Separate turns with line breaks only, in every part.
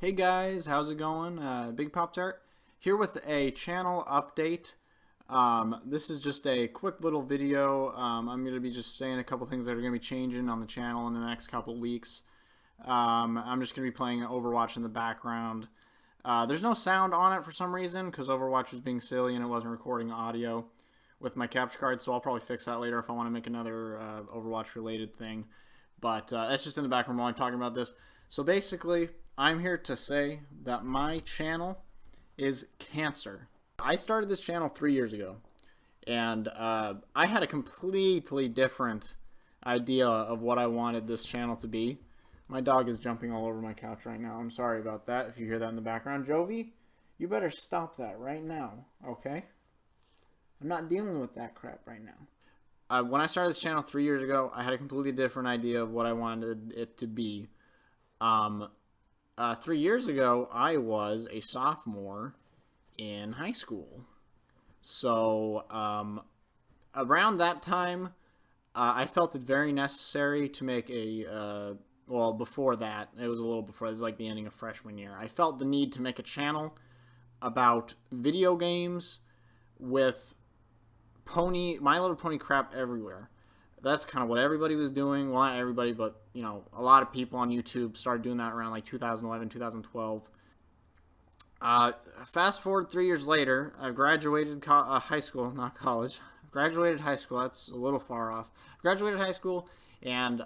Hey guys, how's it going? Big Pop Tart here with a channel update. This is just a quick little video. I'm going to be just saying a couple things that are going to be changing on the channel in the next couple weeks. I'm just going to be playing Overwatch in the background. There's no sound on it for some reason because Overwatch was being silly and it wasn't recording audio with my capture card, so I'll probably fix that later if I want to make another Overwatch related thing. But that's just in the background while I'm talking about this. So basically, I'm here to say that my channel is cancer. I started this channel 3 years ago, and I had a completely different idea of what I wanted this channel to be. My dog is jumping all over my couch right now. I'm sorry about that if you hear that in the background. Jovi, you better stop that right now, okay? I'm not dealing with that crap right now. When I started this channel 3 years ago, I had a completely different idea of what I wanted it to be. 3 years ago, I was a sophomore in high school. So around that time, I felt it very necessary to make a, well, before that, it was a little before, it was like the ending of freshman year. I felt the need to make a channel about video games with My Little Pony crap everywhere. That's kind of what everybody was doing. Well, not everybody, but, you know, a lot of people on YouTube started doing that around like 2011, 2012. Fast forward 3 years later, I graduated high school, not college. Graduated high school, that's a little far off. Graduated high school, and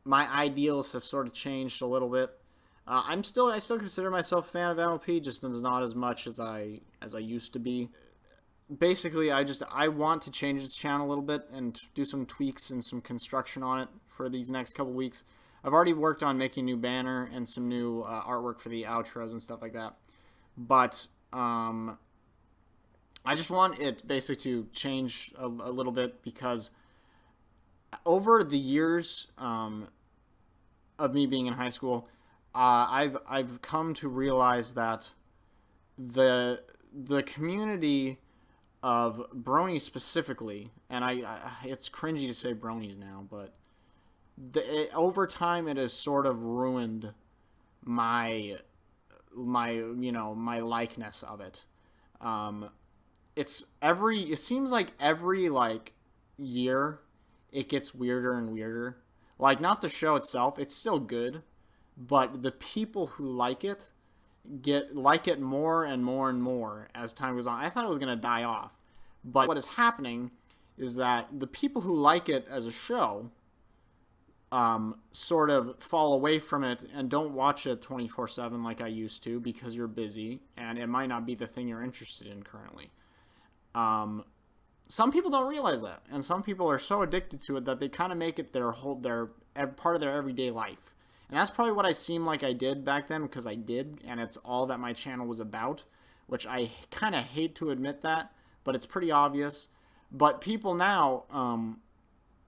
my ideals have sort of changed a little bit. I still consider myself a fan of MLP, just not as much as I used to be. Basically, I want to change this channel a little bit and do some tweaks and some construction on it for these next couple weeks. I've already worked on making a new banner and some new artwork for the outros and stuff like that. But I just want it basically to change a little bit because over the years of me being in high school, I've come to realize that the community of bronies specifically, and it's cringy to say bronies now, but over time it has sort of ruined my likeness of it. It seems like every year it gets weirder and weirder. Like, not the show itself, it's still good, but the people who like it like it more and more and more as time goes on. I thought it was going to die off. But what is happening is that the people who like it as a show sort of fall away from it and don't watch it 24/7 like I used to because you're busy and it might not be the thing you're interested in currently. Some people don't realize that, and some people are so addicted to it that they kind of make it their part of their everyday life. And that's probably what I seemed like I did back then, because I did, and it's all that my channel was about, which I kind of hate to admit that, but it's pretty obvious. But people now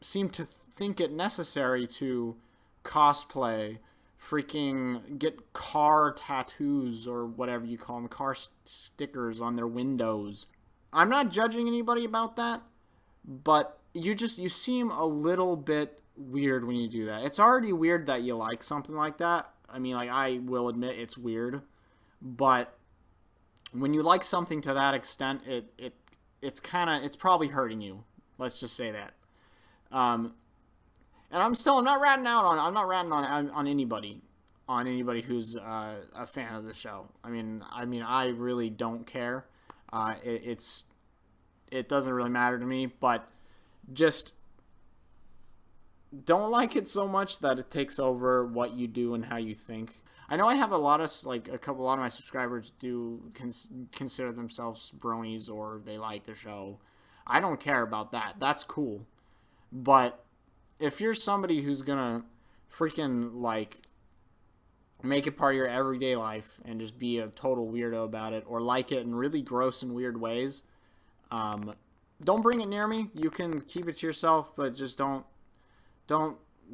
seem to think it necessary to cosplay, freaking get car tattoos or whatever you call them, car stickers on their windows. I'm not judging anybody about that, but you seem a little bit weird when you do that. It's already weird that you like something like that. I mean, I will admit it's weird, but when you like something to that extent, it's probably hurting you. Let's just say that. And I'm not ratting on anybody who's a fan of the show. I mean, I really don't care. It doesn't really matter to me, but just don't like it so much that it takes over what you do and how you think. I know I have a lot of my subscribers do consider themselves bronies or they like the show. I don't care about that. That's cool. But if you're somebody who's gonna freaking make it part of your everyday life and just be a total weirdo about it, or like it in really gross and weird ways, don't bring it near me. You can keep it to yourself, but just don't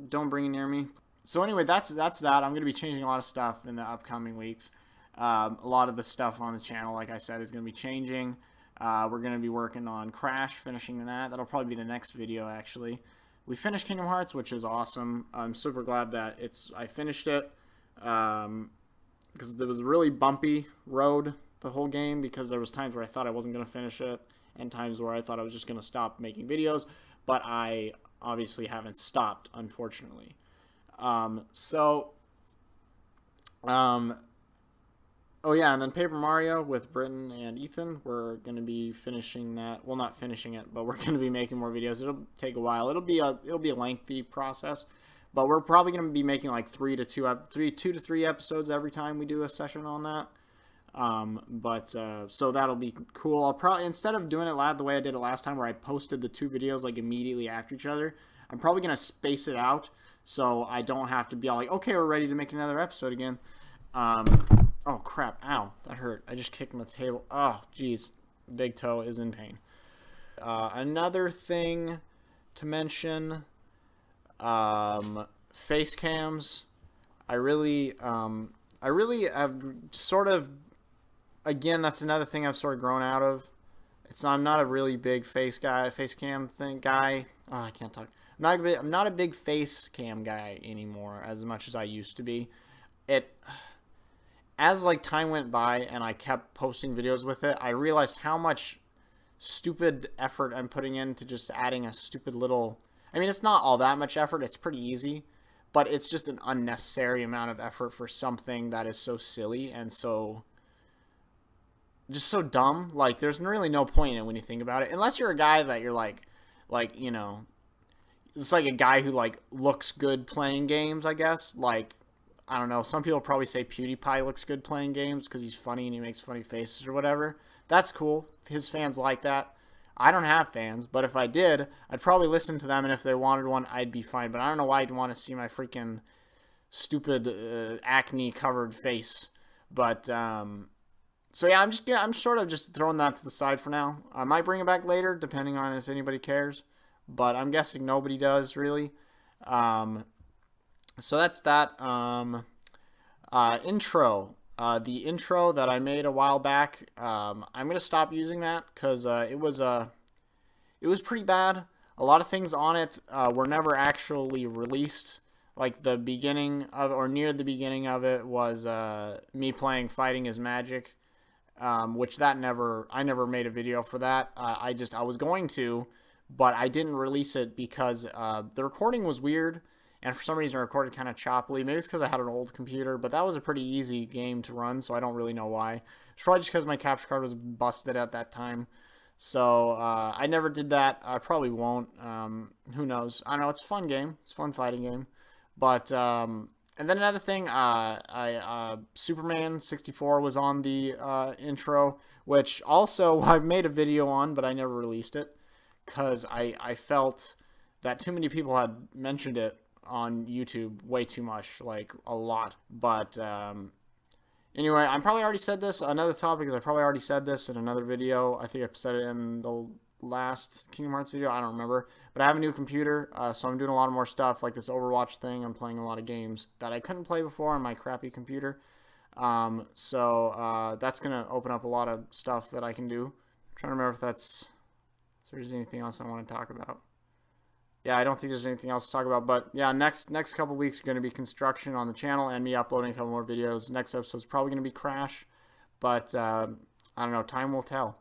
bring it near me. So anyway, that's that. I'm going to be changing a lot of stuff in the upcoming weeks. A lot of the stuff on the channel, like I said, is going to be changing. We're going to be working on Crash, finishing that. That'll probably be the next video, actually. We finished Kingdom Hearts, which is awesome. I'm super glad that I finished it. because it was a really bumpy road the whole game, because there was times where I thought I wasn't going to finish it and times where I thought I was just going to stop making videos, but I obviously haven't stopped, unfortunately. Oh yeah, and then Paper Mario with Britton and Ethan, we're going to be finishing that. Well, not finishing it, but we're going to be making more videos. It'll take a while. It'll be a lengthy process, but we're probably going to be making like 2 to 3 episodes every time we do a session on that. So that'll be cool. I'll probably, instead of doing it the way I did it last time, where I posted the 2 videos like immediately after each other, I'm probably going to space it out so I don't have to be all like, okay, we're ready to make another episode again. Oh crap, ow, that hurt. I just kicked my table. Oh, jeez, big toe is in pain. Another thing to mention, face cams. I really have sort of, again, that's another thing I've sort of grown out of. I'm not a really big face cam guy. Oh, I can't talk. I'm not a big face cam guy anymore as much as I used to be. As like time went by and I kept posting videos with it, I realized how much stupid effort I'm putting into just adding a stupid little, I mean, it's not all that much effort. It's pretty easy, but it's just an unnecessary amount of effort for something that is so silly and just so dumb. Like, there's really no point in it when you think about it, unless you're a guy that you're like, you know, it's like a guy who like looks good playing games, I guess. Like, I don't know, some people probably say PewDiePie looks good playing games because he's funny and he makes funny faces or whatever. That's cool. His fans like that. I don't have fans, but if I did, I'd probably listen to them, and if they wanted one, I'd be fine. But I don't know why I'd want to see my freaking stupid acne-covered face. But so yeah, I'm sort of just throwing that to the side for now. I might bring it back later, depending on if anybody cares. But I'm guessing nobody does, really. So that's that. Intro. The intro that I made a while back, I'm going to stop using that because it was pretty bad. A lot of things on it were never actually released. Like the beginning of, or near the beginning of it, was me playing Fighting is Magic, which I never made a video for that. I was going to, but I didn't release it because the recording was weird. And for some reason, I recorded kind of choppily. Maybe it's because I had an old computer, but that was a pretty easy game to run, so I don't really know why. It's probably just because my capture card was busted at that time. So I never did that. I probably won't. Who knows? I don't know. It's a fun game. It's a fun fighting game. But and then another thing, Superman 64 was on the intro, which also I made a video on, but I never released it because I felt that too many people had mentioned it on YouTube way too much, like a lot. But anyway, I probably already said this. Another topic is I probably already said this in another video. I think I said it in the last Kingdom Hearts video. I don't remember. But I have a new computer, so I'm doing a lot more stuff, like this Overwatch thing. I'm playing a lot of games that I couldn't play before on my crappy computer. So that's going to open up a lot of stuff that I can do. I'm trying to remember if there's anything else I want to talk about. Yeah, I don't think there's anything else to talk about, but yeah, next couple weeks are going to be construction on the channel and me uploading a couple more videos. Next episode's probably going to be Crash, but I don't know, time will tell.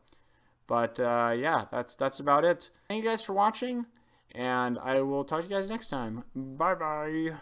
But yeah, that's about it. Thank you guys for watching, and I will talk to you guys next time. Bye-bye.